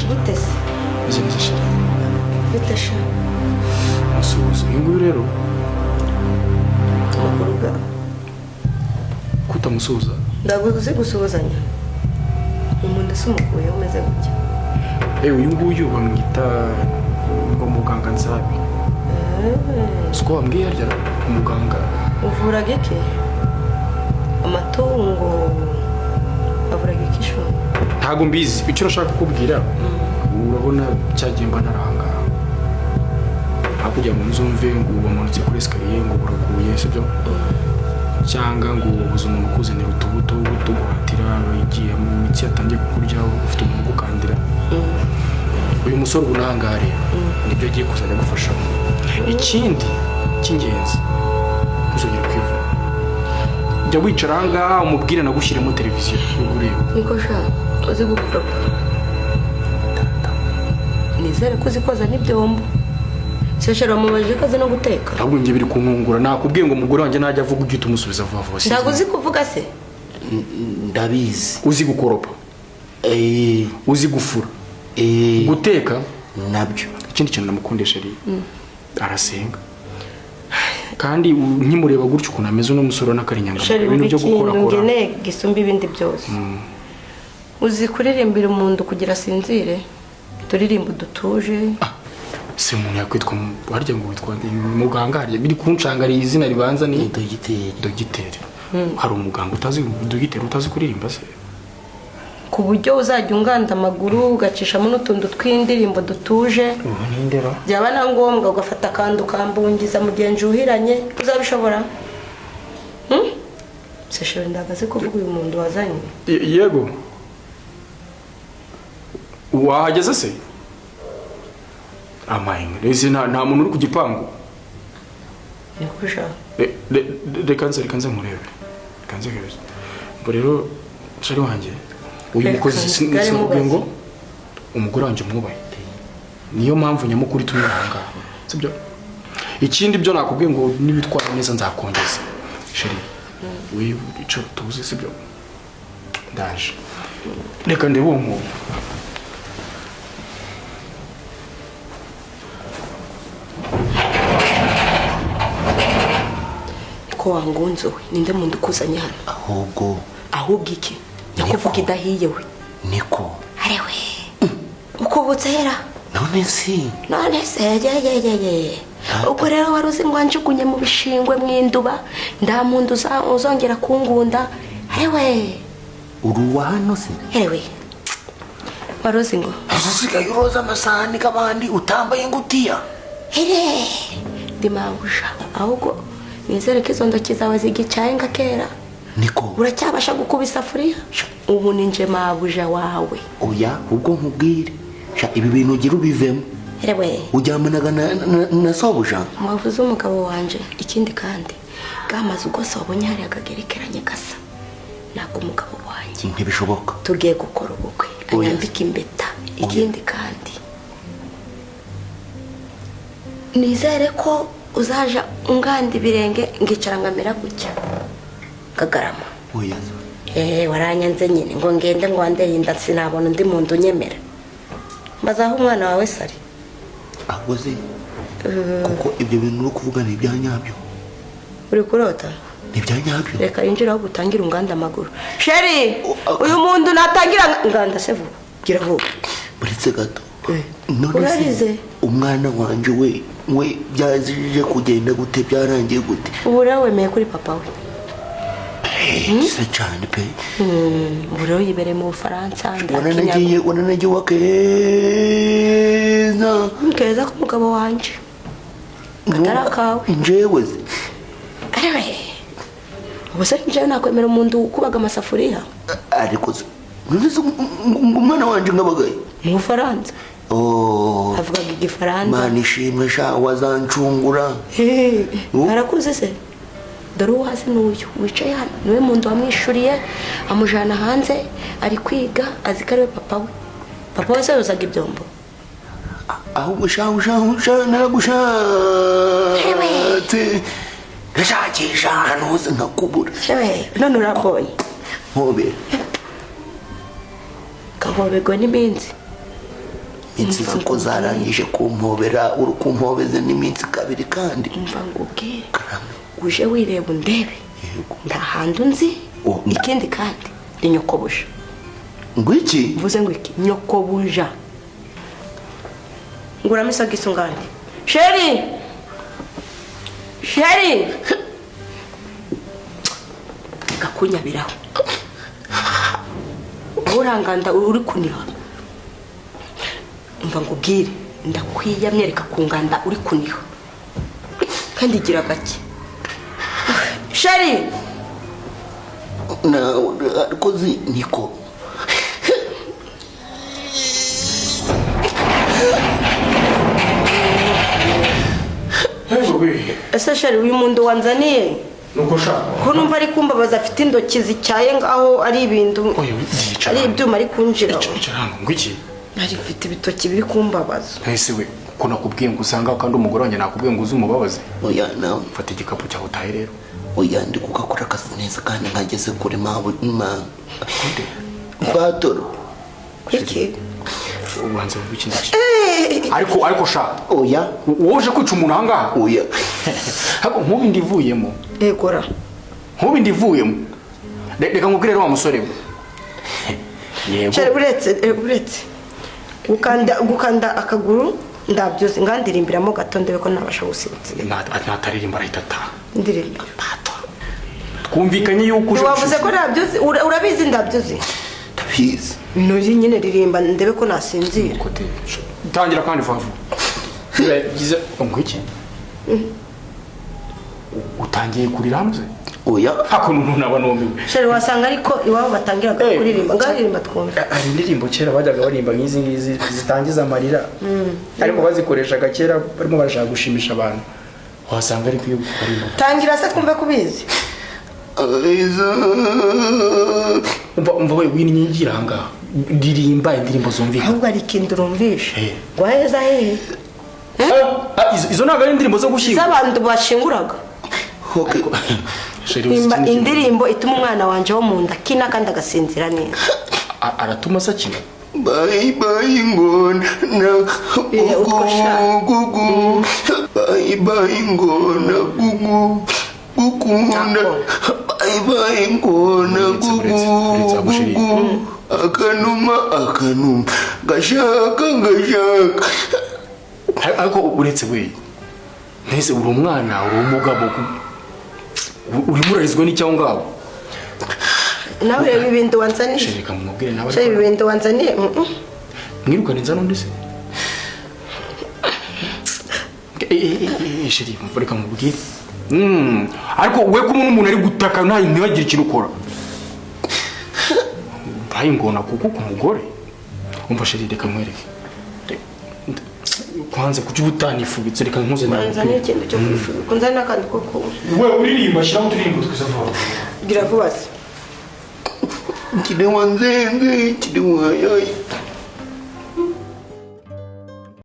gute se neza shira bitesha musuhuza inguyu rero umukuruga kutamusuhuza ndaguze gusuhuzanya umuntu sumukuye umeze gutya uyu nguyu bamwita ngo muganga Nzabi siko wambwiye harya umuganga uvura gike amatungo avura gike sho ntago mbizi icyo nashaka kubwira urabona cyagimba naranga akujya mu nzumve ngo bamanutse kuri escalier ngo buraguye sibyo cyangwa ngo ubuze umuntu kuzanira utubuto tuguhatira igiye mu mitsi yatangiye kukurya ufite umuntu gukandira uyu musore ubunangare nibyo agiye kuzajya gufasha ikindi cy'ingenzi uzongera kwivuna jya wicara ahangaha umubwire nagushyiremo televiziyo ureba niko sha uzi gukora nizere ko uzi koza n'ibyombo seshera mubaje kaze no guteka ahubwo ngiye biri kunkungura nakubwiye ngo umugore wanjye najya avuga ujye tumusubiza vuba vuba ndago uzi kuvuga se ndabizi uzi gukoropa uzi gufura guteka nabyo ikindi kintu namukundesha ari arasenga kandi nkimureba gutyo ukuntu ameze no musoro n'akarinyanga ibintu byo gukora kora ngene gisumba ibindi byose uzi kuririmbira umuntu kugira sinzire turirimba dutuje se umuntu yakwitwa harya ngo witwa muganga harya biri kuncangariye izina ribanza ni dogiteri hari umuganga utazi dogiteri utazi kuririmba se ku buryo uzajya unganda amaguru ugacishamo n'utuntu tw'indirimbo dutuje byaba na ngombwa ugafata kandi ukambungiza mugenzi uhiranye uzabishobora seshera ndagaze kuvuga uyu muntu wazanye yego wahageze se amahinga rese nta muntu uri ku gipangu nikusha reka nze murebe kanze keza ngo rero shari wanjye uyu mukozi sinubwe ngo umugore wanjye mwubahe niyo mpamvu nyamukuru tumuranga sibyo ikindi byo nakubwiye ngo nibitwara neza nzakongeza shari we ico tuzi sibyo ndaje reka ndebe uwo muntu ko wangunzo ninde muntu kuzanye hano ahubwo iki yakuvuga idahiye we niko arewe ukubutse hera none se yeye ubwo rero waruzi ngo anjugunye mu bishingwe mw'induba nda muntu uzongera kungunda arewe uruwa hano se arewe waruzi ngo usigaye uroza amasahani kabandi utambaye ingutiya ndimabusha ahubwo nizere ko izo ndoki zawe zigicaye nka kera niko uracyabasha gukuba isafuriya ubu ninje mabuja wawe oya ubwo nkubwire ibi bintu ugira ubivemo erewe ujyamanaga na sobuja mwavuze umugabo wanje ikindi kandi gamaze ubwo sobonye hari akagerekeranye gasa ntabwo umugabo wanjye ntibishoboka tugiye gukora ubukwe anyambika impeta ikindi kandi nizere ko uzaja unganda ibirenge ngicara ngamera gutya kagarama oya waranyanze nyine ngo ngende ngo wandeye inda sinabona undi muntu unyemera mbazaho umwana wawe sari akoze kuko ibyo bintu uri kuvuga ni ibyanyabyo uri kurota ni ibyanyabyo reka yinjira aho gutangira unganda amaguru sheri uyu muntu natangira nganda se vuba gira vuba buretse gato none se umwana wanje we byazije kugenda gute byarangiye gute ubu rero wemeye kuri papa we se cyane pe ubu rero yibereye mu Bufaransa wananagiye keza k'umugabo wanje katari akawe njyewe se ubu se njyewe nakwemera umuntu kubaga amasafuriya ariko umwana wanje nkabagaye mu Bufaransa avugaga igifaransa Mana ishimwe sha wazancungura arakuze se dore uwo hasi n'uyu wicaye hano niwe muntu wamwishuriye amujana hanze ari kwiga azi ko ariwe papa we se yozaga ibyombo ahubwo naragushatse ndashakisha ahantu hose nkakubura none urambonye nkobera kahoberwa n'iminsi iminsi ko zarangije kumpobera uri kumpobeze n'iminsi kabiri kandi umva ngubwire uje wireba undebe nta hantu nzi ikindi kandi ni nyokobuja ngwiki mvuze ngo iki nyokobuja nguramo isagiso ngandi sheri gakunyabiraho uranganda uri kuniha umva ngubwire ndakwiyamyereka ku nganda uri kuniha kandi gira gake sheri na kozi niko ese sheri uyu muntu wanzaniye nuko shaka ko numva ari kumbabaza afite indoki zicyaye ngaho ari ibintu ari ibyuma ari kunjira ngwiki ari mfite ibitoki biri kumbabaza ese we ko nakubwiye ngo usanga kandi umugore wanjye nakubwiye ngo uze umubabaze oya nawe fata igikapu cyawe utahe rero oya ndi kugakora akazi neza kandi nkageze kuri batoro iki ubanza mu biki ndashye ariko sha oya woje kwica umuntu ahangaha oya hako nkubi ndivuyemo egora nkubi ndivuyemo reka nkubwire rero wa musore we yego cyari uretse gukanda akaguru ndabyuze ngandirimbiramo gato ndebe ko nabasha gusinzira nataririmba arahitata ndirimba twumvikanye yuko wavuze ko ndabyuze urabizi ndabyuze ndabizi nuri nyine ririmba ndebe ko nasinzira tangira kandi vavu gize ngwiki utangiye kurira hamwe oya hako nunu nabanomiwe sheri wasanga ariko iwabo batangira kuririmba ngaririmba twumva ari indirimbo kera bajyaga barimba nk'izi zitangiza amarira ariko bazikoreshaga kera barimo barashaka gushimisha abantu wasanga ari kwiyo barimba tangira se twumve kubizi umva we wininyigira hanga ndirimba indirimbo zumvika ahubwo ari kintu urumvisha gwaheza hehe izo ntabwo ari indirimbo zo gushyingura z'abantu bashinguraga indirimbo ituma umwana wanje wo mu nda kina kandi agasinzira neza aratuma se akina bye bye ngona gugu bye bye ngona gugu gukunda bye bye ngona gugu akanuma gashaka ariko uretse we ntese uri umwana uri umugabo urimo urarizwa n'icyaho ngaho nawe reba ibintu wanzaniye shirika mumubwire nawe shirika ibintu wanzaniye mwirukane nza n'undi se shirika mureka mubwire ariko we ko umuntu ari gutaka ntibagire ikintu ukora bayingona kuko ku mugore umva shirika reka mwereke kwanza kuki utanifubitse reka nkuze nawe nzaniye ikintu cyo kwifubika nzaniye n'akandi koko we uririmba shyiraho uturirimbo twiza vuba gira vuba se kiri wanzenze kiri wayayi